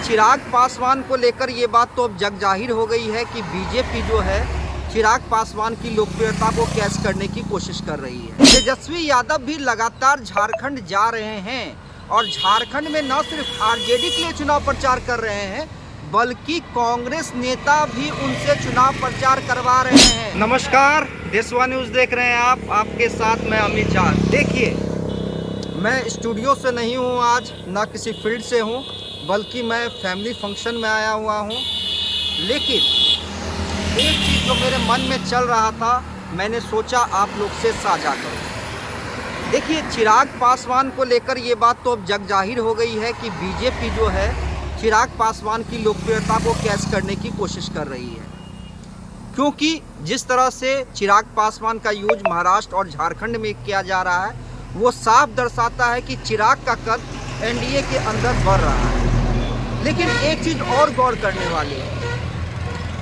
चिराग पासवान को लेकर ये बात तो अब जग जाहिर हो गई है कि बीजेपी जो है चिराग पासवान की लोकप्रियता को कैच करने की कोशिश कर रही है। तेजस्वी यादव भी लगातार झारखंड जा रहे हैं और झारखंड में न सिर्फ आरजेडी के लिए चुनाव प्रचार कर रहे हैं बल्कि कांग्रेस नेता भी उनसे चुनाव प्रचार करवा रहे हैं। नमस्कार, देशवा न्यूज़ देख रहे हैं आप, आपके साथ मैं अमित झा। देखिए, मैं स्टूडियो से नहीं हूँ आज, ना किसी फील्ड से हूँ, बल्कि मैं फैमिली फंक्शन में आया हुआ हूँ। लेकिन एक चीज़ जो मेरे मन में चल रहा था, मैंने सोचा आप लोग से साझा करूँ। देखिए, चिराग पासवान को लेकर ये बात तो अब जग जाहिर हो गई है कि बीजेपी जो है चिराग पासवान की लोकप्रियता को कैच करने की कोशिश कर रही है, क्योंकि जिस तरह से चिराग पासवान का यूज महाराष्ट्र और झारखंड में किया जा रहा है वो साफ दर्शाता है कि चिराग का कद एनडीए के अंदर बढ़ रहा है। लेकिन एक चीज़ और गौर करने वाली है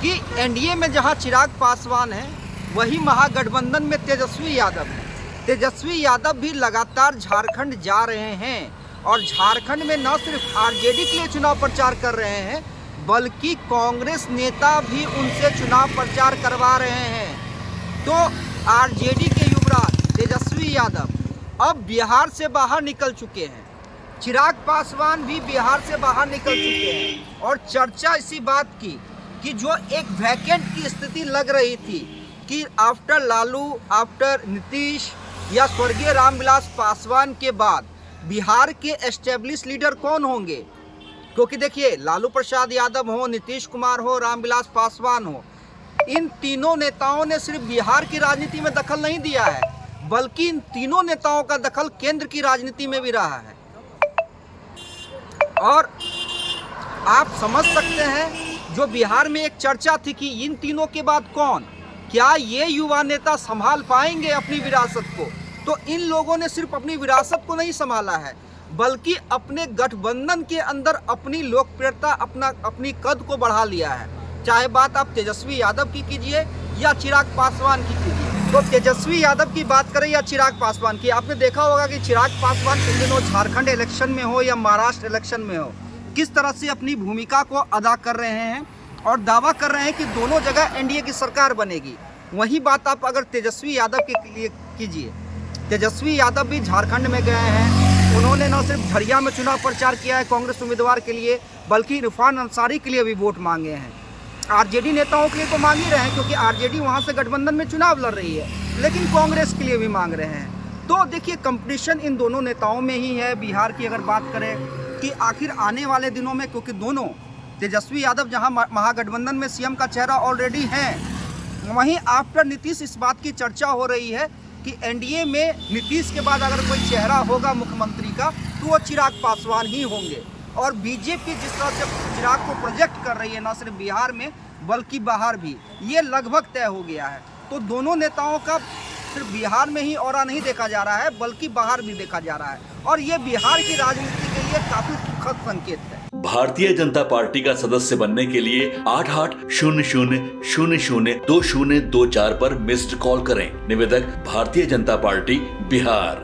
कि एनडीए में जहां चिराग पासवान है वही महागठबंधन में तेजस्वी यादव है। तेजस्वी यादव भी लगातार झारखंड जा रहे हैं और झारखंड में न सिर्फ आरजेडी के लिए चुनाव प्रचार कर रहे हैं बल्कि कांग्रेस नेता भी उनसे चुनाव प्रचार करवा रहे हैं। तो आरजेडी के युवराज तेजस्वी यादव अब बिहार से बाहर निकल चुके हैं, चिराग पासवान भी बिहार से बाहर निकल चुके हैं और चर्चा इसी बात की कि जो एक वैकेंट की स्थिति लग रही थी कि आफ्टर लालू, आफ्टर नीतीश या स्वर्गीय रामविलास पासवान के बाद बिहार के एस्टेब्लिश लीडर कौन होंगे। क्योंकि देखिए, लालू प्रसाद यादव हो, नीतीश कुमार हो, रामविलास पासवान हो, इन तीनों नेताओं ने सिर्फ बिहार की राजनीति में दखल नहीं दिया है बल्कि इन तीनों नेताओं का दखल केंद्र की राजनीति में भी रहा है। और आप समझ सकते हैं, जो बिहार में एक चर्चा थी कि इन तीनों के बाद कौन, क्या ये युवा नेता संभाल पाएंगे अपनी विरासत को, तो इन लोगों ने सिर्फ अपनी विरासत को नहीं संभाला है बल्कि अपने गठबंधन के अंदर अपनी लोकप्रियता, अपनी कद को बढ़ा लिया है। चाहे बात आप तेजस्वी यादव की कीजिए या चिराग पासवान की कीजिए। तो तेजस्वी यादव की बात करें या चिराग पासवान की, आपने देखा होगा कि चिराग पासवान इन दिनों झारखंड इलेक्शन में हो या महाराष्ट्र इलेक्शन में हो, किस तरह से अपनी भूमिका को अदा कर रहे हैं और दावा कर रहे हैं कि दोनों जगह एनडीए की सरकार बनेगी। वही बात आप अगर तेजस्वी यादव के लिए कीजिए। तेजस्वी यादव भी झारखंड में गए हैं, उन्होंने न सिर्फ झरिया में चुनाव प्रचार किया है कांग्रेस उम्मीदवार के लिए बल्कि इरफान अंसारी के लिए भी वोट मांगे हैं। आरजेडी नेताओं के लिए तो मांग ही रहे हैं क्योंकि आरजेडी वहां से गठबंधन में चुनाव लड़ रही है, लेकिन कांग्रेस के लिए भी मांग रहे हैं। तो देखिए, कंपटीशन इन दोनों नेताओं में ही है। बिहार की अगर बात करें कि आखिर आने वाले दिनों में, क्योंकि दोनों तेजस्वी यादव जहां महागठबंधन में सीएम का चेहरा ऑलरेडी है, वहीं आफ्टर नीतीश इस बात की चर्चा हो रही है कि एनडीए में नीतीश के बाद अगर कोई चेहरा होगा मुख्यमंत्री का तो वो चिराग पासवान ही होंगे। और बीजेपी जिस तरह से चिराग को प्रोजेक्ट कर रही है न सिर्फ बिहार में बल्कि बाहर भी, ये लगभग तय हो गया है। तो दोनों नेताओं का सिर्फ बिहार में ही ऑरा नहीं देखा जा रहा है बल्कि बाहर भी देखा जा रहा है और ये बिहार की राजनीति के लिए काफी सुखद संकेत है। भारतीय जनता पार्टी का सदस्य बनने के लिए 8800002024 पर मिस्ड कॉल करें। निवेदक, भारतीय जनता पार्टी, बिहार।